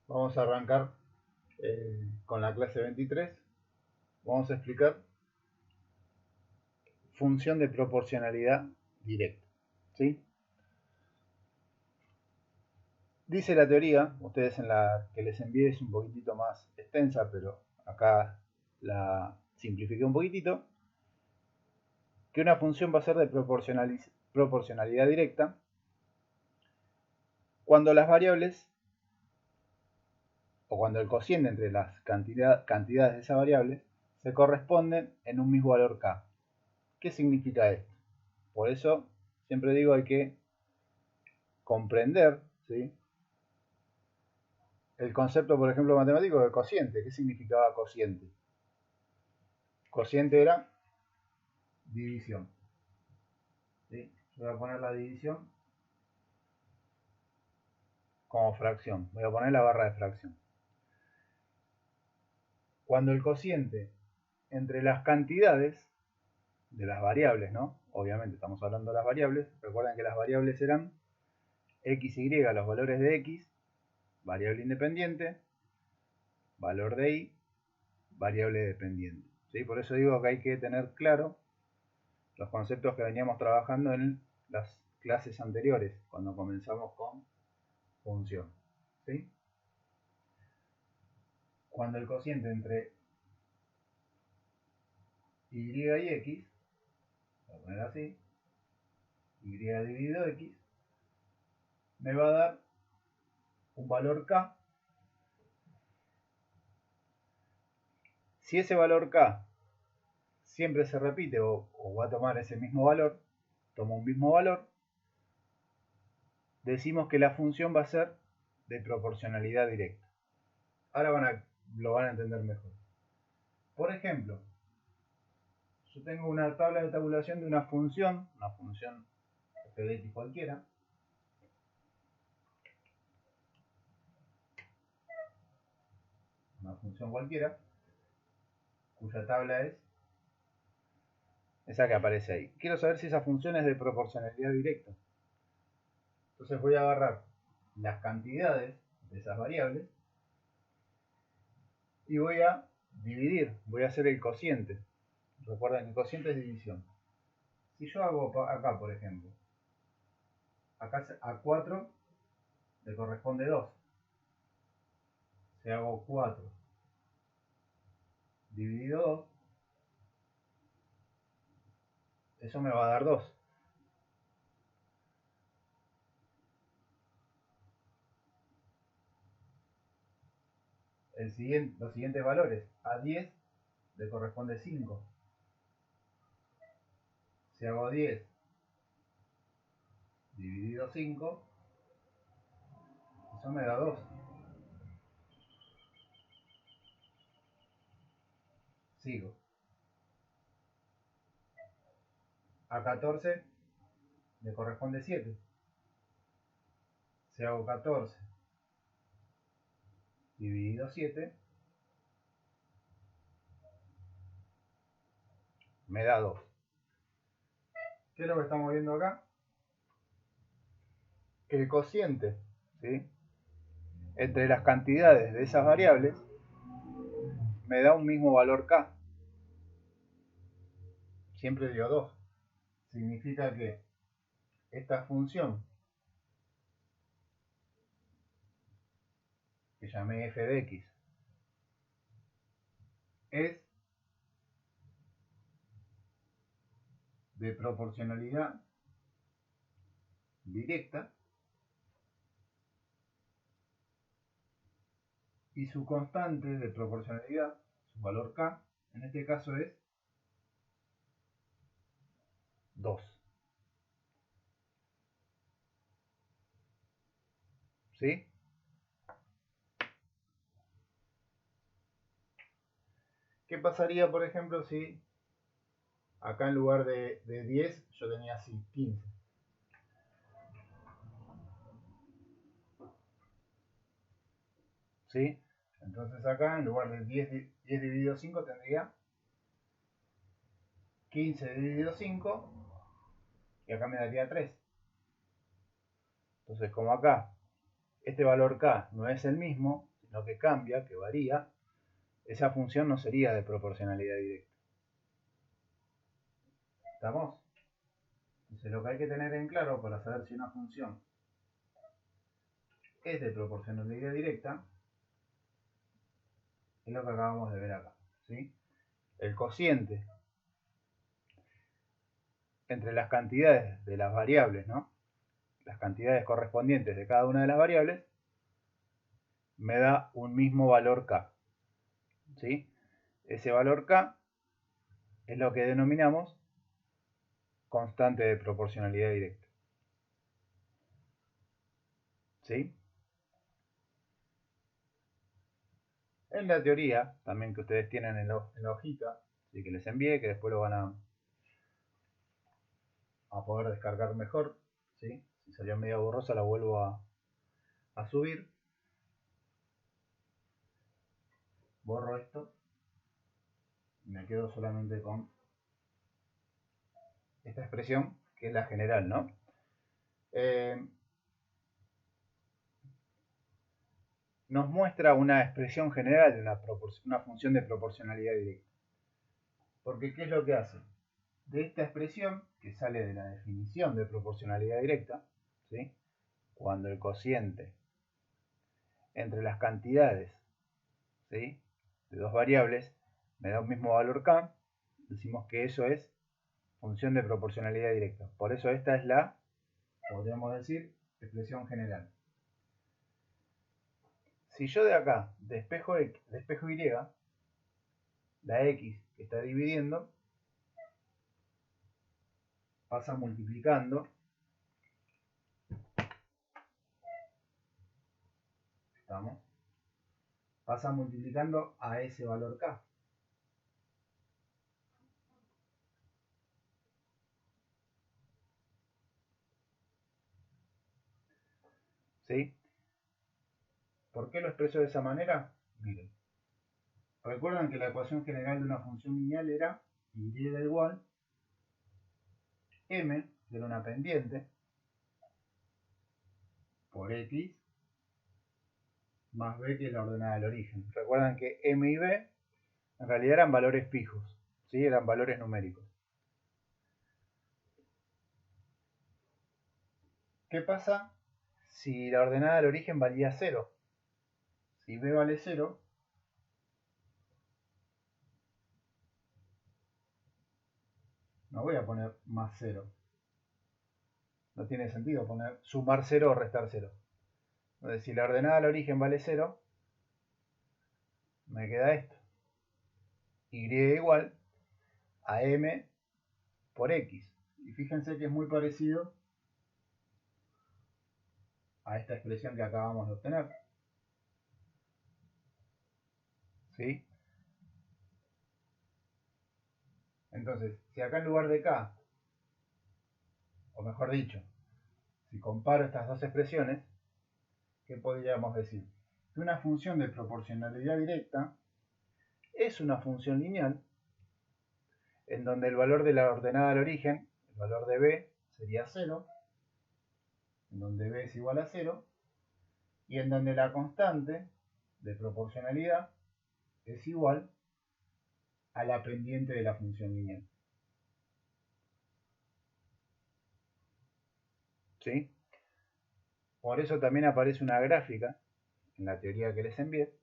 Vamos a arrancar con la clase 23. Vamos a explicar función de proporcionalidad directa. ¿Sí? Dice la teoría, ustedes en la que les envié es un poquitito más extensa, pero acá la simplifiqué un poquitito, que una función va a ser de proporcionalidad directa cuando las variables o cuando el cociente entre las cantidades de esa variable se corresponden en un mismo valor k. ¿Qué significa esto? Por eso siempre digo hay que comprender, ¿sí?, el concepto, por ejemplo, matemático de cociente. ¿Qué significaba cociente? Cociente era división. ¿Sí? Voy a poner la división como fracción. Voy a poner la barra de fracción. Cuando el cociente entre las cantidades de las variables, ¿no? Obviamente estamos hablando de las variables. Recuerden que las variables eran x, y, los valores de x, variable independiente, valor de y, variable dependiente. ¿Sí? Por eso digo que hay que tener claro los conceptos que veníamos trabajando en las clases anteriores, cuando comenzamos con función. ¿Sí? Cuando el cociente entre y y x, voy a poner así, y dividido x, me va a dar un valor k. Si ese valor k siempre se repite o va a tomar ese mismo valor, toma un mismo valor, decimos que la función va a ser de proporcionalidad directa. Ahora lo van a entender mejor. Por ejemplo, yo tengo una tabla de tabulación de una función f de x cualquiera, cuya tabla es esa que aparece ahí. Quiero saber si esa función es de proporcionalidad directa. Entonces voy a agarrar las cantidades de esas variables y voy a dividir, voy a hacer el cociente. Recuerden que el cociente es división. Si yo hago acá, por ejemplo, acá a 4 le corresponde 2. Si hago 4 dividido 2, eso me va a dar 2. Los siguientes valores, a 10 le corresponde 5. Si hago 10 dividido 5, eso me da 2. Sigo. A 14 le corresponde 7. Si hago 14 dividido 7, me da 2. ¿Qué es lo que estamos viendo acá? Que el cociente, ¿sí?, entre las cantidades de esas variables me da un mismo valor k. Siempre dio 2. Significa que esta función, que llamé f de x, es de proporcionalidad directa y su constante de proporcionalidad, su valor k, en este caso es 2. ¿Sí? ¿Qué pasaría, por ejemplo, si acá en lugar de 10 yo tenía así 15? ¿Sí? Entonces acá en lugar de 10 dividido 5 tendría 15 dividido 5 y acá me daría 3. Entonces como acá este valor k no es el mismo, sino que cambia, que varía, esa función no sería de proporcionalidad directa. ¿Estamos? Entonces lo que hay que tener en claro para saber si una función es de proporcionalidad directa es lo que acabamos de ver acá, ¿sí? El cociente entre las cantidades de las variables, ¿no? Las cantidades correspondientes de cada una de las variables, me da un mismo valor k, ¿sí? Ese valor k es lo que denominamos constante de proporcionalidad directa, ¿sí? En la teoría, también que ustedes tienen en la hojita, ¿sí? Que les envié, que después lo van a poder descargar mejor, ¿sí? Si salió medio borrosa la vuelvo a subir. Borro esto y me quedo solamente con esta expresión, que es la general, ¿no? Nos muestra una expresión general de una función de proporcionalidad directa. Porque, ¿qué es lo que hace? De esta expresión, que sale de la definición de proporcionalidad directa, ¿sí? Cuando el cociente entre las cantidades, ¿sí? De dos variables me da un mismo valor k, decimos que eso es función de proporcionalidad directa. Por eso esta es la, podríamos decir, expresión general. Si yo de acá despejo y, la x que está dividiendo pasa multiplicando, ¿estamos? Pasa multiplicando a ese valor k. ¿Sí? ¿Por qué lo expreso de esa manera? Miren, recuerdan que la ecuación general de una función lineal era y igual m, que era una pendiente, por x más b, que es la ordenada del origen. Recuerdan que m y b en realidad eran valores fijos, ¿sí? Eran valores numéricos. ¿Qué pasa si la ordenada del origen valía 0? Si b vale 0, no voy a poner más 0. No tiene sentido poner sumar 0 o restar 0. Entonces, si la ordenada del origen vale 0, me queda esto. Y igual a m por x. Y fíjense que es muy parecido a esta expresión que acabamos de obtener. ¿Sí? Entonces, si acá en lugar de k, o mejor dicho, si comparo estas dos expresiones, ¿qué podríamos decir? Que una función de proporcionalidad directa es una función lineal en donde el valor de la ordenada del origen, el valor de b, sería 0, en donde b es igual a 0, y en donde la constante de proporcionalidad es igual a la pendiente de la función lineal. ¿Sí? Por eso también aparece una gráfica en la teoría que les envié,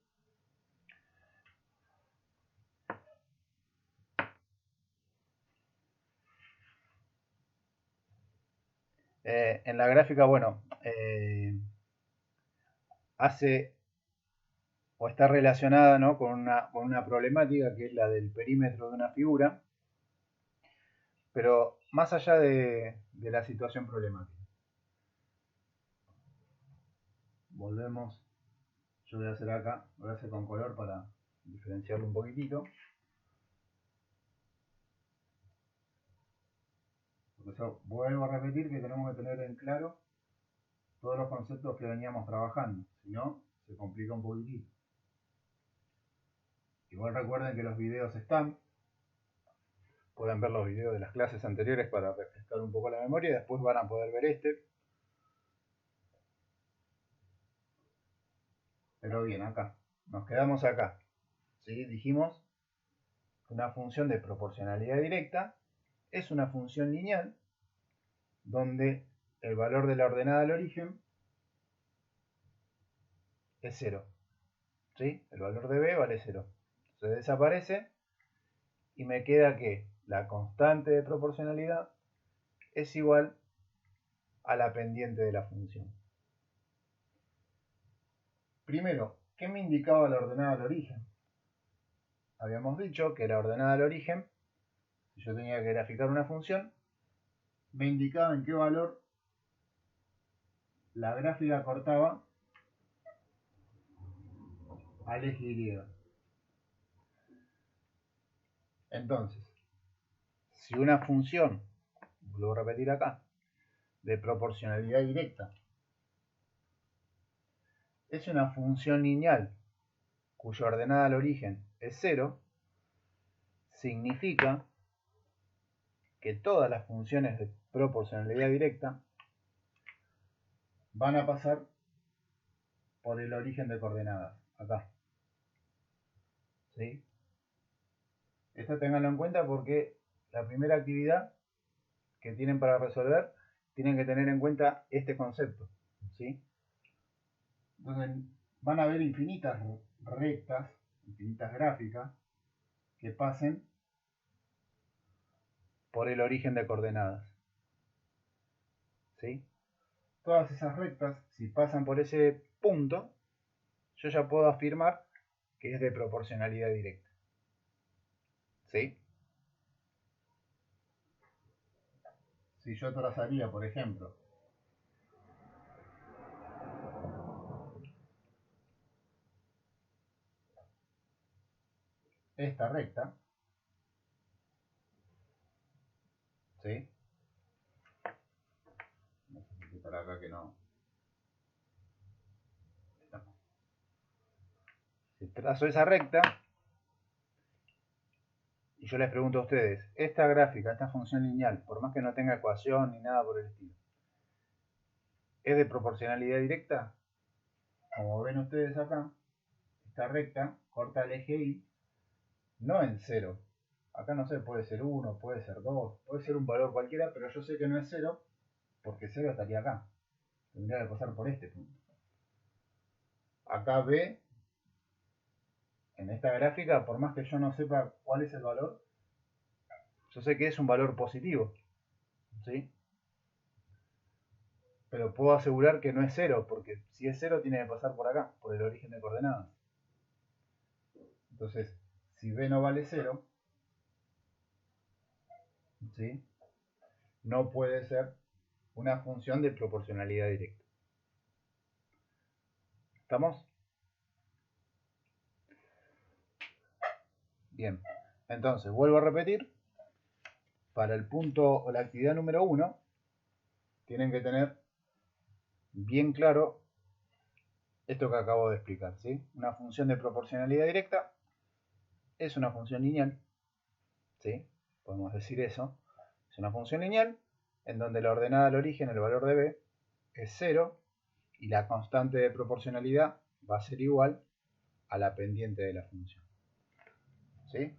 en la gráfica, bueno, hace o está relacionada, ¿no? con una problemática que es la del perímetro de una figura, pero más allá de la situación problemática. Volvemos, yo voy a hacer acá, voy a hacer con color para diferenciarlo un poquitito. Porque yo vuelvo a repetir que tenemos que tener en claro todos los conceptos que veníamos trabajando, si no, se complica un poquitito. Igual recuerden que los videos están, pueden ver los videos de las clases anteriores para refrescar un poco la memoria y después van a poder ver este. Pero bien, acá. Nos quedamos acá. ¿Sí? Dijimos que una función de proporcionalidad directa es una función lineal donde el valor de la ordenada al origen es 0. ¿Sí? El valor de b vale 0. Se desaparece y me queda que la constante de proporcionalidad es igual a la pendiente de la función. Primero, ¿qué me indicaba la ordenada al origen? Habíamos dicho que la ordenada al origen, si yo tenía que graficar una función, me indicaba en qué valor la gráfica cortaba al eje Y. Entonces, si una función, vuelvo a repetir acá, de proporcionalidad directa es una función lineal cuya ordenada al origen es 0, significa que todas las funciones de proporcionalidad directa van a pasar por el origen de coordenadas, acá. ¿Sí? Esto ténganlo en cuenta porque la primera actividad que tienen para resolver tienen que tener en cuenta este concepto. ¿Sí? Entonces van a haber infinitas rectas, infinitas gráficas que pasen por el origen de coordenadas. ¿Sí? Todas esas rectas, si pasan por ese punto, yo ya puedo afirmar que es de proporcionalidad directa. ¿Sí? Si yo trazaría, por ejemplo, esta recta, ¿sí? No sé si para acá que no. Si trazo esa recta, y yo les pregunto a ustedes, esta gráfica, esta función lineal, por más que no tenga ecuación ni nada por el estilo, ¿es de proporcionalidad directa? Como ven ustedes acá, esta recta corta el eje Y, no en 0. Acá no sé, puede ser 1, puede ser 2, puede ser un valor cualquiera, pero yo sé que no es 0, porque 0 estaría acá. Tendría que pasar por este punto. Acá B, en esta gráfica, por más que yo no sepa cuál es el valor, yo sé que es un valor positivo. ¿Sí? Pero puedo asegurar que no es 0, porque si es 0 tiene que pasar por acá, por el origen de coordenadas. Entonces, si B no vale 0, ¿sí? No puede ser una función de proporcionalidad directa. ¿Estamos? Bien. Entonces, vuelvo a repetir. Para el punto o la actividad número 1, tienen que tener bien claro esto que acabo de explicar, ¿sí? Una función de proporcionalidad directa es una función lineal, ¿sí? Podemos decir eso. Es una función lineal en donde la ordenada al origen, el valor de b, es 0 y la constante de proporcionalidad va a ser igual a la pendiente de la función. ¿Sí?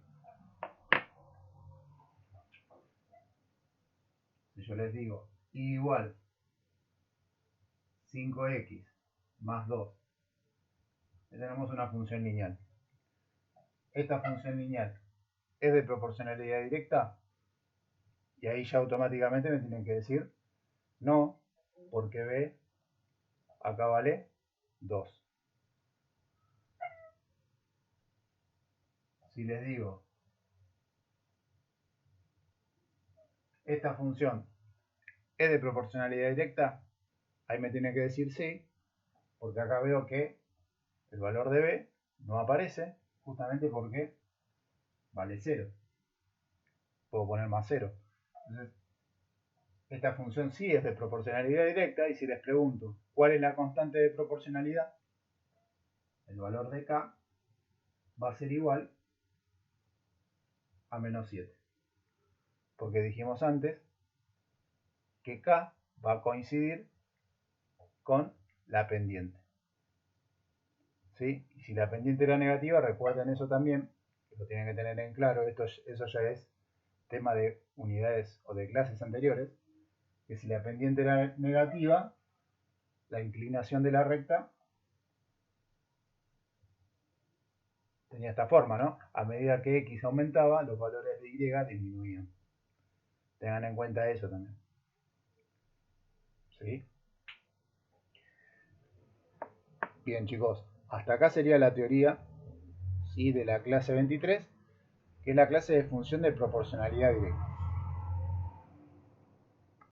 Si yo les digo y igual 5x más 2, tenemos una función lineal. Esta función lineal es de proporcionalidad directa y ahí ya automáticamente me tienen que decir no, porque b acá vale 2. Si les digo esta función es de proporcionalidad directa, ahí me tiene que decir sí, porque acá veo que el valor de b no aparece justamente porque vale 0. Puedo poner más 0. Entonces, esta función sí es de proporcionalidad directa y si les pregunto cuál es la constante de proporcionalidad, el valor de k va a ser igual a menos 7. Porque dijimos antes que k va a coincidir con la pendiente. ¿sí? Y si la pendiente era negativa, recuerden eso también, que lo tienen que tener en claro, eso ya es tema de unidades o de clases anteriores, que si la pendiente era negativa, la inclinación de la recta tenía esta forma, ¿no? A medida que x aumentaba, los valores de y disminuían. Tengan en cuenta eso también. ¿Sí? Bien, chicos, hasta acá sería la teoría, ¿sí?, de la clase 23, que es la clase de función de proporcionalidad directa.